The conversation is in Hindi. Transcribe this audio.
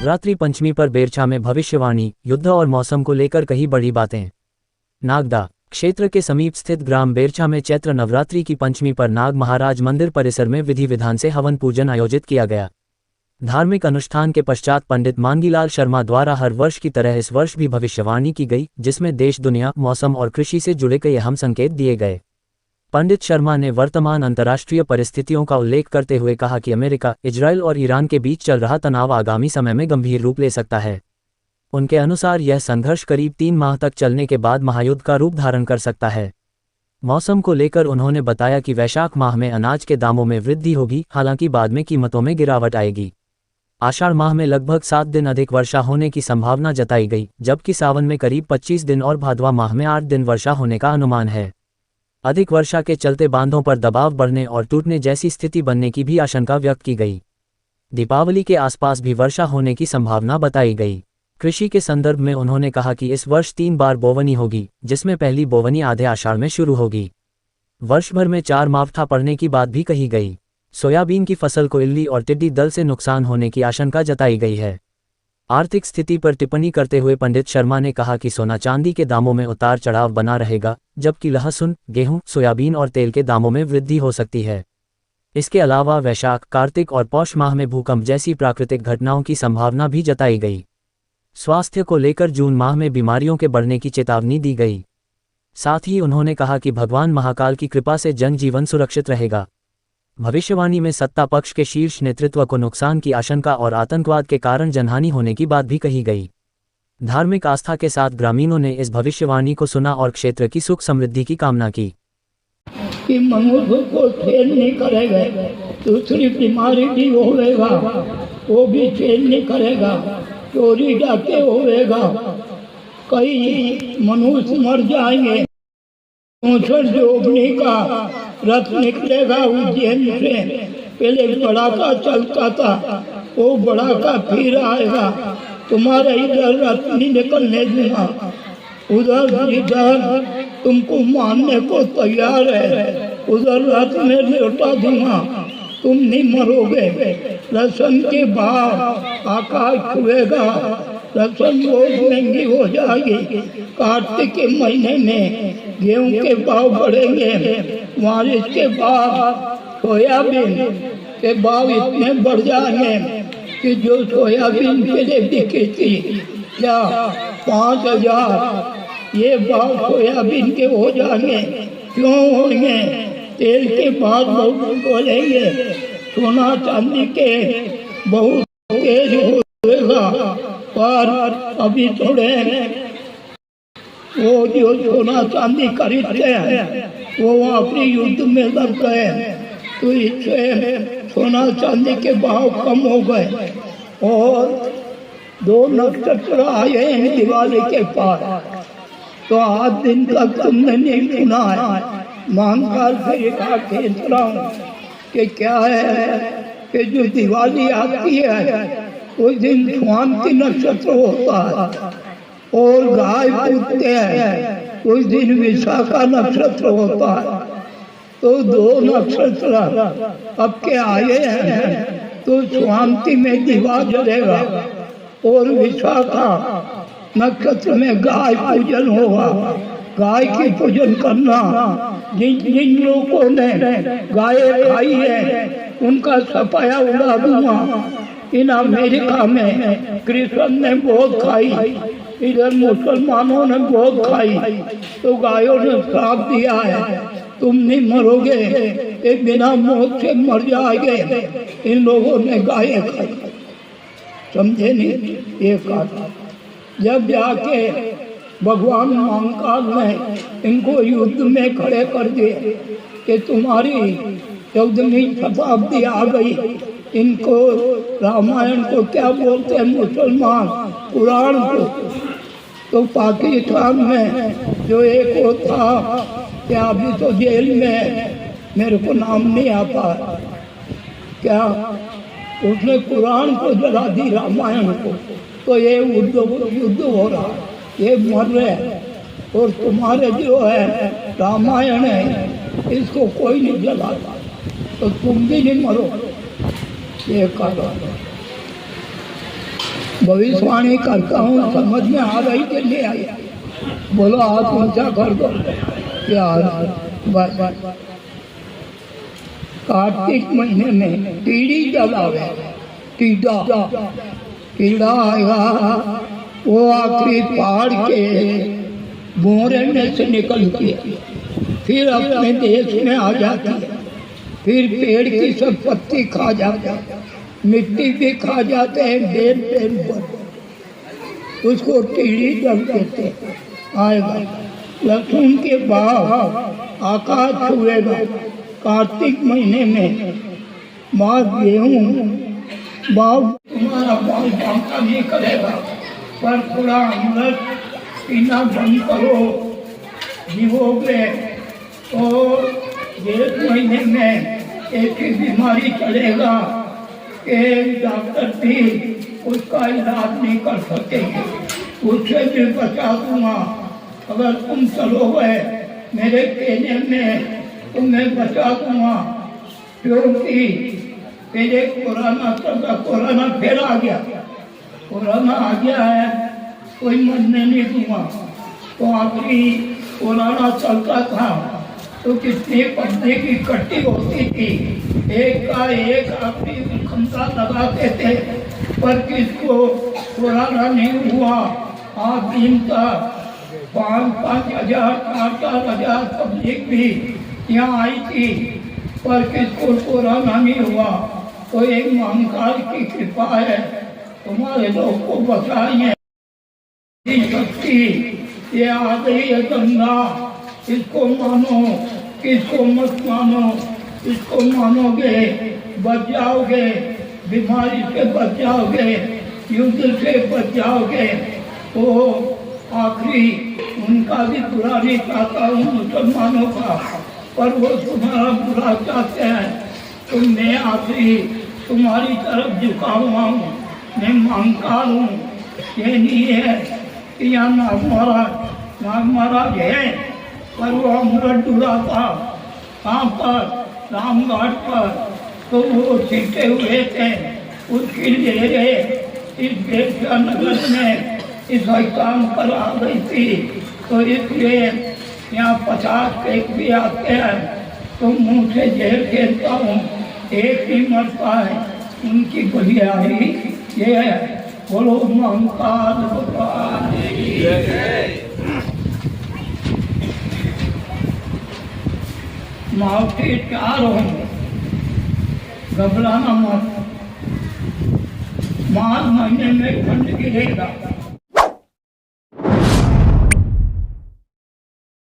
नवरात्रि पंचमी पर बेरछा में भविष्यवाणी, युद्ध और मौसम को लेकर कही बड़ी बातें। नागदा क्षेत्र के समीप स्थित ग्राम बेरछा में चैत्र नवरात्रि की पंचमी पर नाग महाराज मंदिर परिसर में विधि विधान से हवन पूजन आयोजित किया गया। धार्मिक अनुष्ठान के पश्चात पंडित मांगीलाल शर्मा द्वारा हर वर्ष की तरह इस वर्ष भी भविष्यवाणी की गई, जिसमें देश, दुनिया, मौसम और कृषि से जुड़े कई अहम संकेत दिए गए। पंडित शर्मा ने वर्तमान अंतर्राष्ट्रीय परिस्थितियों का उल्लेख करते हुए कहा कि अमेरिका, इजरायल और ईरान के बीच चल रहा तनाव आगामी समय में गंभीर रूप ले सकता है। उनके अनुसार यह संघर्ष करीब 3 माह तक चलने के बाद महायुद्ध का रूप धारण कर सकता है। मौसम को लेकर उन्होंने बताया कि वैशाख माह में अनाज के दामों में वृद्धि होगी, हालांकि बाद में कीमतों में गिरावट आएगी। आषाढ़ माह में लगभग 7 दिन अधिक वर्षा होने की संभावना जताई गई, जबकि सावन में करीब 25 दिन और भादवा माह में 8 दिन वर्षा होने का अनुमान है। अधिक वर्षा के चलते बांधों पर दबाव बढ़ने और टूटने जैसी स्थिति बनने की भी आशंका व्यक्त की गई। दीपावली के आसपास भी वर्षा होने की संभावना बताई गई। कृषि के संदर्भ में उन्होंने कहा कि इस वर्ष 3 बार बोवनी होगी, जिसमें पहली बोवनी आधे आषाढ़ में शुरू होगी। वर्ष भर में 4 मावठा पड़ने की बात भी कही गई। सोयाबीन की फसल को इल्ली और टिड्डी दल से नुकसान होने की आशंका जताई गई है। आर्थिक स्थिति पर टिप्पणी करते हुए पंडित शर्मा ने कहा कि सोना चांदी के दामों में उतार चढ़ाव बना रहेगा, जबकि लहसुन, गेहूं, सोयाबीन और तेल के दामों में वृद्धि हो सकती है। इसके अलावा वैशाख, कार्तिक और पौष माह में भूकंप जैसी प्राकृतिक घटनाओं की संभावना भी जताई गई। स्वास्थ्य को लेकर जून माह में बीमारियों के बढ़ने की चेतावनी दी गई। साथ ही उन्होंने कहा कि भगवान महाकाल की कृपा से जनजीवन सुरक्षित रहेगा। भविष्यवाणी में सत्ता पक्ष के शीर्ष नेतृत्व को नुकसान की आशंका और आतंकवाद के कारण जनहानि होने की बात भी कही गई। धार्मिक आस्था के साथ ग्रामीणों ने इस भविष्यवाणी को सुना और क्षेत्र की सुख समृद्धि की कामना की। कि मनुष्य को फेल नहीं करेगा, दूसरी बीमारी भी होगा, वो भी फेल नहीं करेगा, चोरी डाके होगा, कई मनुष्य मर जाएंगे। जोगनी का रथ निकलेगा उज्जैन से, पहले बड़ा का चलता था, वो बड़ा का फिर आएगा। तुम्हारे इधर रथ नहीं निकलने दूंगा, उधर जिधर तुमको मारने को तैयार है उधर रथ में लौटा दूंगा, तुम नहीं मरोगे। लहसुन के भाव आकाश छुएगा, लहसुन बहुत महंगी हो जाएगी। कार्तिक के महीने में गेहूं के भाव बढ़ेंगे, बारिश के बाद सोयाबीन के भाव इतने बढ़ जाएंगे कि जो सोयाबीन पहले बिकी थी क्या 5,000, ये भाव सोयाबीन के हो जाएंगे। क्यों होंगे? तेल के भाव बहुत बढ़ेंगे, सोना चांदी के बहुत तेज होगा। पर अभी थोड़े वो जो सोना चांदी खरीदते हैं वो अपने युद्ध में लग गए, तो इससे सोना चांदी के भाव कम हो गए। और 2 नक्षत्र आए हैं दिवाली के पास, तो 8 दिन तक तुमने नहीं सुना है। महाकाल से एक खींच रहा हूँ कि क्या है कि जो दिवाली आती है उस दिन स्वाति नक्षत्र होता है और गाय पूजते हैं, उस दिन विशाखा नक्षत्र होता है। तो 2 नक्षत्र अब के आए हैं, तो स्वाति में दिवा जलेगा और विशाखा नक्षत्र में गाय पूजन होगा। गाय की पूजन करना, जिन लोगों ने गाय खाई है उनका सफाया उड़ा दूंगा। इन अमेरिका में क्रिश्चियन ने बहुत खाई, इधर मुसलमानों ने बहुत खाई, तो गायों ने श्राप दिया है तुम नहीं मरोगे, ये बिना मौत से मर जाएंगे। इन लोगों ने गाय खाई, समझे नहीं? ये कहा जब जाके भगवान महाकाल ने इनको युद्ध में खड़े कर दिए कि तुम्हारी 14वीं शताब्दी आ गई। इनको रामायण को क्या बोलते हैं मुसलमान, कुरान को। तो पाकिस्तान में जो एक वो था क्या, अभी तो जेल में, मेरे को नाम नहीं आता क्या, उसने कुरान को जला दी, रामायण को। तो ये युद्ध हो रहा, ये मर रहे। और तुम्हारे जो है रामायण है, इसको कोई नहीं जलाता, तो तुम भी नहीं मरो। ये कारण भविष्यवाणी करता हूँ, समझ में आ रही कि नहीं आई? बोलो हाथ ऊंचा कर दो। क्या बस कार्तिक महीने में टीड़ी जब आवे, कीड़ा आएगा, वो आखिरी पहाड़ के बोरे में से निकलती है, फिर अपने देश में आ जाती है, फिर पेड़ की सब पत्ती खा जाते हैं, मिट्टी भी खा जाते हैं, बेन पर उसको टीड़ी जब कहते हैं। आएगा लहसुन के बाद आकाश छुएगा कार्तिक महीने में, माँ गेहूँ बाव तुम्हारा बाल बांका नहीं करेगा, पर थोड़ा अमृत पीना बंद करो, जीवोगे। और एक महीने में एक ही बीमारी चलेगा कि डॉक्टर भी उसका इलाज नहीं कर सकेंगे, उससे भी बचा दूंगा अगर तुम चलोगे मेरे कहने में, तुम्हें बचा दूंगा। क्योंकि पहले कोरोना चलता, कोरोना फिर आ गया, कोरोना आ गया है, कोई मरने नहीं दूंगा। तो आखिरी कोरोना चलता था तो कितनी पब्लिक इकट्ठी होती थी, एक का एक आखिरी खंता लगाते थे, पर किसको कोरोना नहीं हुआ। आज दिन का 5-5 हजार 4-4 हजार पब्लिक भी यहाँ आई थी, पर किसको कोरोना नहीं हुआ। तो एक महाकाल की कृपा है, तुम्हारे लोग को बचाइए। शक्ति ये आ गई है गंगा, इसको मानो, किसको मत मानो, इसको मानोगे बच जाओगे, बीमारी से बच जाओगे, युद्ध से बच जाओगे। तो आखिरी उनका भी बुरा नहीं चाहता हूँ मुसलमानों का, पर वो तुम्हारा बुरा चाहते हैं। तो मैं आखिरी तुम्हारी तरफ झुका हुआ हूँ, मैं महाकाल हूँ। ये नहीं है कि यहाँ नाग महाराज है, पर वो अमृत डूरा था कहाँ पर, रामघाट पर, तो वो सीखे हुए थे, उसकी ले गए इस बेरछा नगर में, इस काम पर आ गई थी। तो इसलिए यहाँ 50 एक भी आते हैं तो मुँह से जहर खेलता हूँ, एक ही मरता है। उनकी बलियारी ये है, बोलो महाकाल भगवान। मावटी 4 होंगे, घबराना मत। मार्च महीने में ठंड गिरेगा,